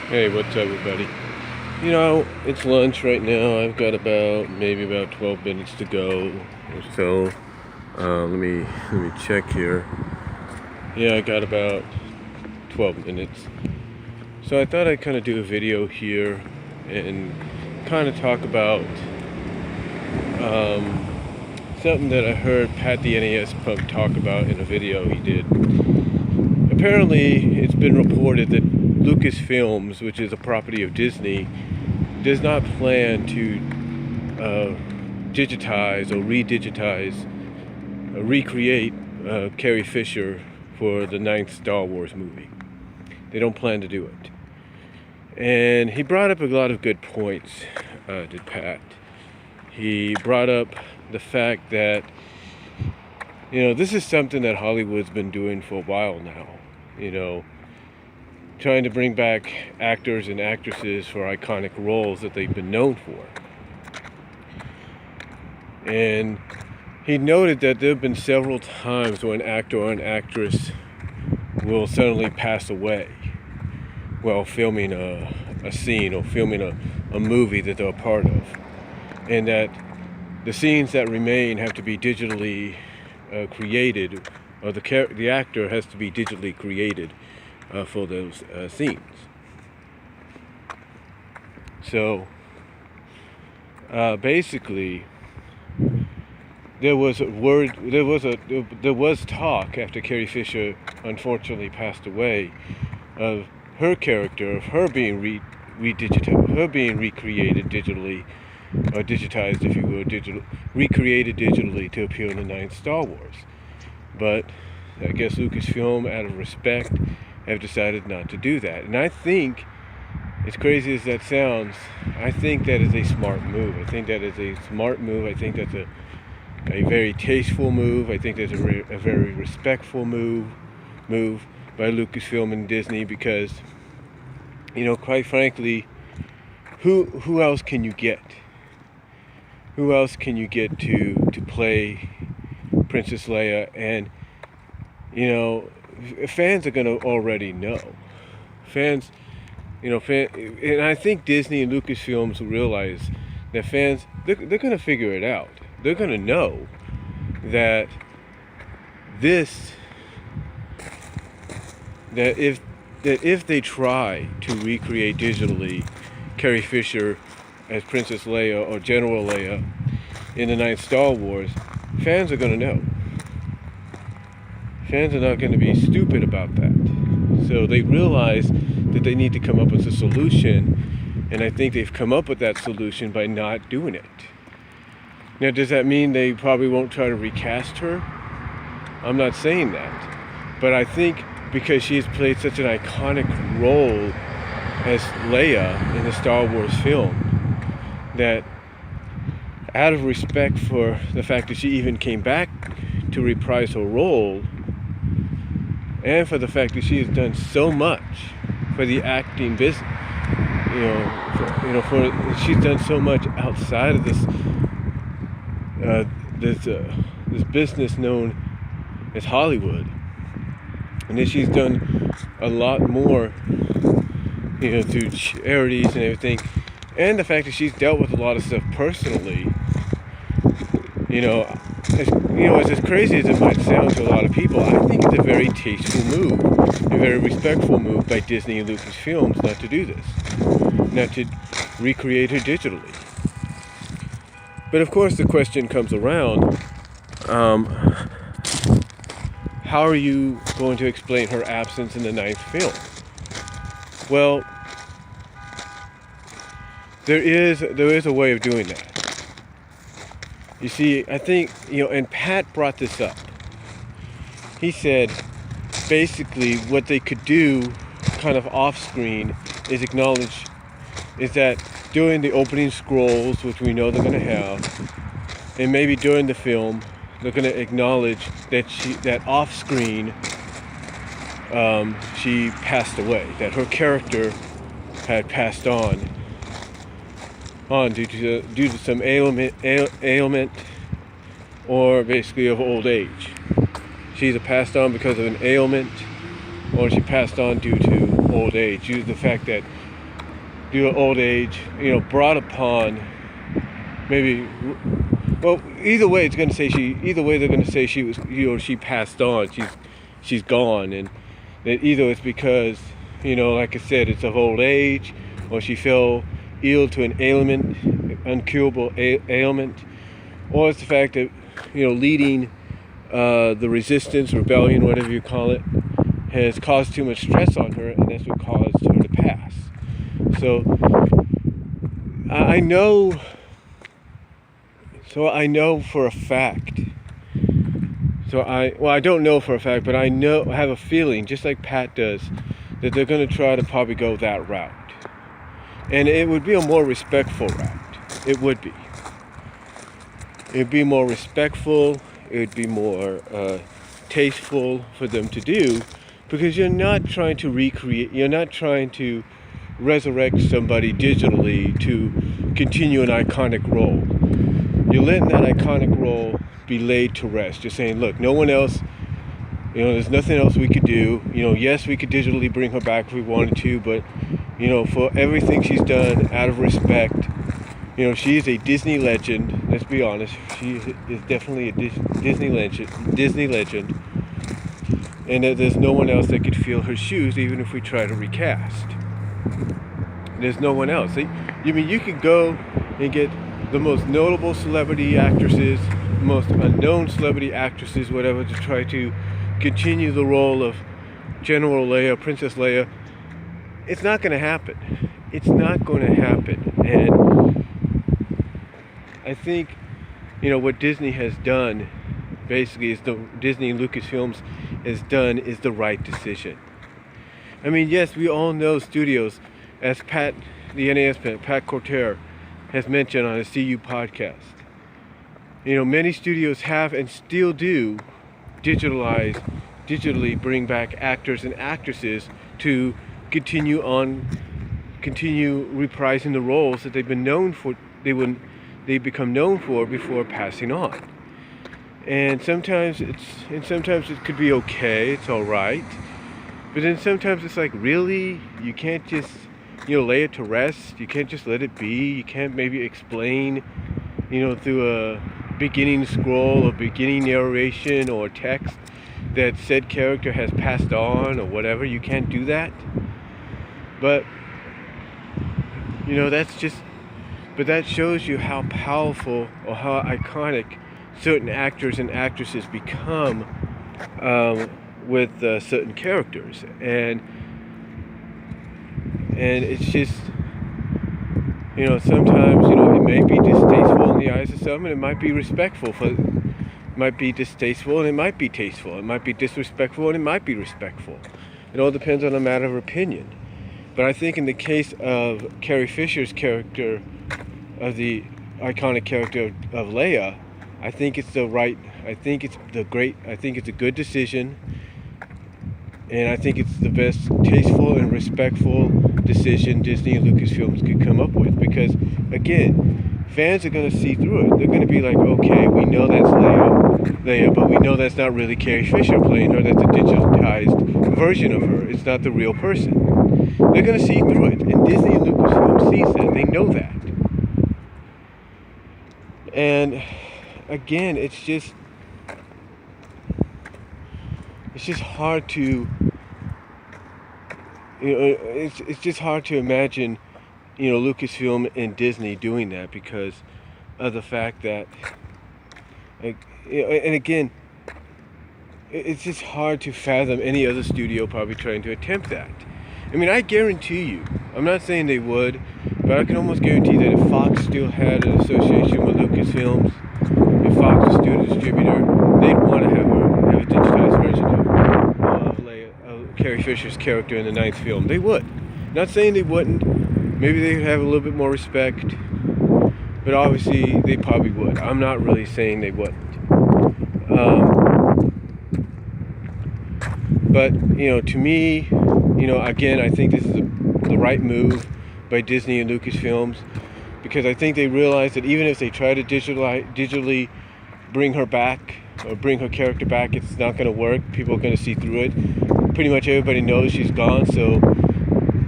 Hey, what's up, everybody? It's lunch right now. I've got maybe about 12 minutes to go or so. Let me check here. Yeah, I got about 12 minutes. So I thought I'd kind of do a video here and kind of talk about something that I heard Pat the NES Punk talk about in a video he did. Apparently, it's been reported that Lucusfilms, which is a property of Disney, does not plan to digitize or recreate Carrie Fisher for the ninth Star Wars movie. They don't plan to do it. And he brought up a lot of good points, did Pat. He brought up the fact that, this is something that Hollywood's been doing for a while now. Trying to bring back actors and actresses for iconic roles that they've been known for. And he noted that there have been several times when an actor or an actress will suddenly pass away while filming a scene or filming a movie that they're a part of. And that the scenes that remain have to be digitally created, or the actor has to be digitally created for those scenes. So basically, there was talk after Carrie Fisher unfortunately passed away of her character, of her being recreated digitally, or digitized, if you will, recreated digitally to appear in the ninth Star Wars. But I guess Lucasfilm, out of respect, have decided not to do that. And I think, as crazy as that sounds, I think that is a smart move. I think that's a very tasteful move. I think that's a very respectful move by Lucasfilm and Disney, because, quite frankly, who else can you get? Who else can you get to play Princess Leia? And fans are going to already know. And I think Disney and Lucasfilms realize that fans, they're going to figure it out. They're going to know that if they try to recreate digitally Carrie Fisher as Princess Leia or General Leia in the ninth Star Wars, fans are going to know. Fans are not going to be stupid about that. So they realize that they need to come up with a solution, and I think they've come up with that solution by not doing it. Now, does that mean they probably won't try to recast her? I'm not saying that. But I think because she's played such an iconic role as Leia in the Star Wars film, that out of respect for the fact that she even came back to reprise her role, and for the fact that she has done so much for the acting business, she's done so much outside of this business known as Hollywood, and then she's done a lot more, through charities and everything, and the fact that she's dealt with a lot of stuff personally. It's as crazy as it might sound to a lot of people, I think it's a very tasteful move, a very respectful move by Disney and Lucasfilms not to do this, not to recreate her digitally. But of course the question comes around, how are you going to explain her absence in the ninth film? Well, there is a way of doing that. You see, I think, and Pat brought this up. He said, basically, what they could do kind of off-screen is that during the opening scrolls, which we know they're going to have, and maybe during the film, they're going to acknowledge that off-screen, she passed away, that her character had passed on due to some ailment or basically of old age. She either passed on because of an ailment, or she passed on due to old age, due to the fact that due to old age, brought upon maybe. Well, either way, they're going to say she was, she passed on. She's gone, and that either it's because, like I said, it's of old age, or she fell ill to an ailment, uncurable ailment, or it's the fact that, leading the resistance, rebellion, whatever you call it, has caused too much stress on her, and that's what caused her to pass. So I know for a fact. I don't know for a fact, but I have a feeling, just like Pat does, that they're going to try to probably go that route. And it would be a more respectful route. It would be. It would be more respectful. It would be more tasteful for them to do, because you're not trying to recreate, you're not trying to resurrect somebody digitally to continue an iconic role. You're letting that iconic role be laid to rest. You're saying, look, no one else, there's nothing else we could do. Yes, we could digitally bring her back if we wanted to, but, for everything she's done, out of respect, she is a Disney legend. Let's be honest. She is definitely a Disney legend. And that there's no one else that could fill her shoes, even if we try to recast. There's no one else. You could go and get the most notable celebrity actresses, most unknown celebrity actresses, whatever, to try to continue the role of General Leia, Princess Leia. It's not going to happen. It's not going to happen. And I think, what Disney has done, basically, Disney and Lucusfilms has done, is the right decision. I mean, yes, we all know studios, as the NAS Pat Cortera has mentioned on his CU podcast. Many studios have and still do digitally bring back actors and actresses to continue reprising the roles that they've been known for. They become known for before passing on. And sometimes it could be okay, it's all right. But then sometimes it's like, really, you can't just lay it to rest. You can't just let it be. You can't maybe explain through a beginning scroll or beginning narration or text that said character has passed on or whatever. You can't do that. But but that shows you how powerful or how iconic certain actors and actresses become with certain characters, and it's just, sometimes, it may be distasteful in the eyes of some, and it might be respectful it might be distasteful, and it might be tasteful. It might be disrespectful, and it might be respectful. It all depends on a matter of opinion. But I think in the case of Carrie Fisher's character, of the iconic character of Leia, I think it's a good decision, and I think it's the best tasteful and respectful decision Disney and Lucasfilms could come up with, because, again, fans are going to see through it. They're going to be like, okay, we know that's Leia, but we know that's not really Carrie Fisher playing her. That's a digitized version of her. It's not the real person. They're going to see through it, and Disney and Lucasfilm sees that. They know that. And again, it's just hard to, it's just hard to imagine, Lucasfilm and Disney doing that, because of the fact that, and again, it's just hard to fathom any other studio probably trying to attempt that. I mean, I guarantee you, I'm not saying they would, but I can almost guarantee that if Fox still had an association with Lucasfilms, if Fox was still a distributor, they'd want to have a digitized version of Leia, Carrie Fisher's character in the 9th film. They would. Not saying they wouldn't. Maybe they'd have a little bit more respect, but obviously they probably would. I'm not really saying they wouldn't. But, to me, again, I think this is the right move by Disney and Lucasfilms, because I think they realize that even if they try to digitally bring her back, or bring her character back, it's not going to work. People are going to see through it. Pretty much everybody knows she's gone, so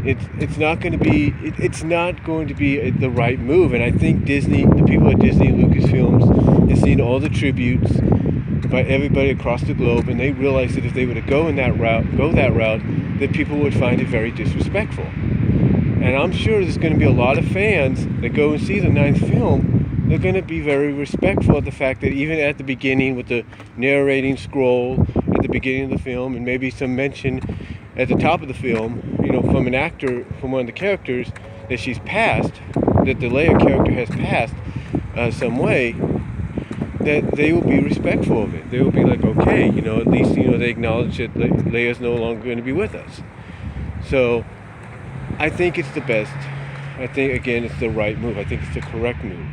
it's not going to be the right move. And I think Disney, the people at Disney and Lucasfilms, have seen all the tributes by everybody across the globe, and they realized that if they were to go that route, that people would find it very disrespectful. And I'm sure there's going to be a lot of fans that go and see the 9th film. They're going to be very respectful of the fact that even at the beginning, with the narrating scroll at the beginning of the film, and maybe some mention at the top of the film, from an actor, from one of the characters, that she's passed, that the Leia character has passed some way, that they will be respectful of it. They will be like, okay, at least, they acknowledge that Leia's no longer going to be with us. So I think it's the best. I think, again, it's the right move. I think it's the correct move.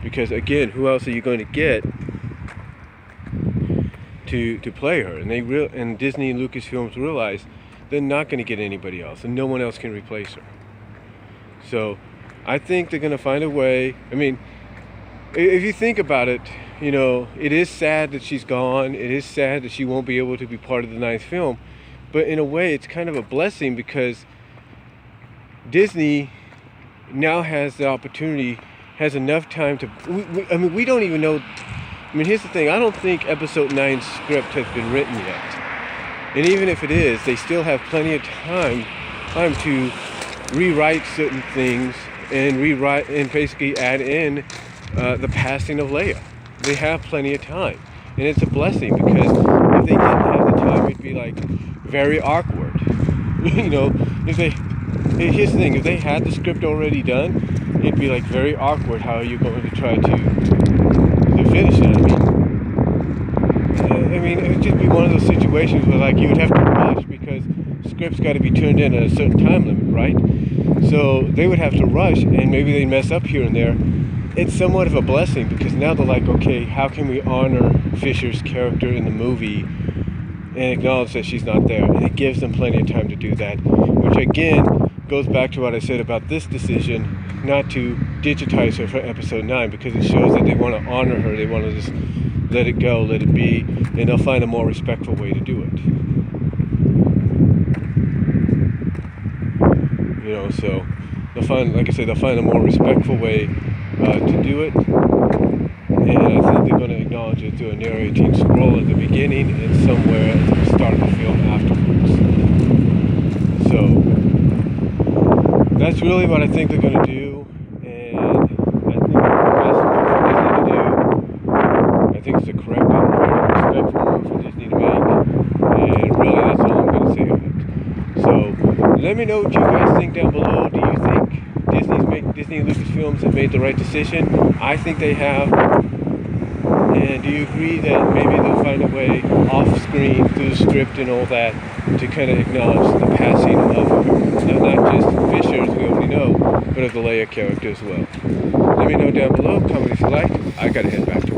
Because, again, who else are you going to get to play her? And Disney and Lucasfilms realize they're not going to get anybody else, and no one else can replace her. So I think they're going to find a way. I mean, if you think about it, it is sad that she's gone. It is sad that she won't be able to be part of the 9th film. But in a way, it's kind of a blessing, because Disney now has the opportunity, has enough time to... we don't even know... here's the thing. I don't think Episode 9's script has been written yet. And even if it is, they still have plenty of time to rewrite certain things and basically add in the passing of Leia. They have plenty of time. And it's a blessing, because if they didn't have the time, it'd be like very awkward. Here's the thing, if they had the script already done, it'd be like very awkward how you're going to try to finish it. It would just be one of those situations where you would have to rush, because scripts got to be turned in at a certain time limit, right? So they would have to rush, and maybe they mess up here and there. It's somewhat of a blessing, because now they're like, okay, how can we honor Fisher's character in the movie and acknowledge that she's not there? And it gives them plenty of time to do that, which again goes back to what I said about this decision not to digitize her for Episode 9, because it shows that they want to honor her. They want to just let it go, let it be, and they'll find a more respectful way to do it. So they'll find a more respectful way to do it. And I think they're going to acknowledge it through a narrating scroll at the beginning and somewhere at the start of the film afterwards. So that's really what I think they're going to do. And I think the best move for Disney to do, I think it's the correct and very respectful move for Disney to make. And really, that's all I'm going to say on it. So let me know what you guys think down below. Do you think Disney and Lucasfilms have made the right decision? I think they have. And do you agree that maybe they'll find a way off screen through the script and all that to kind of acknowledge the passing of not just Fisher, as we already know, but of the Leia character as well? Let me know down below. Comment if you like. I gotta head back.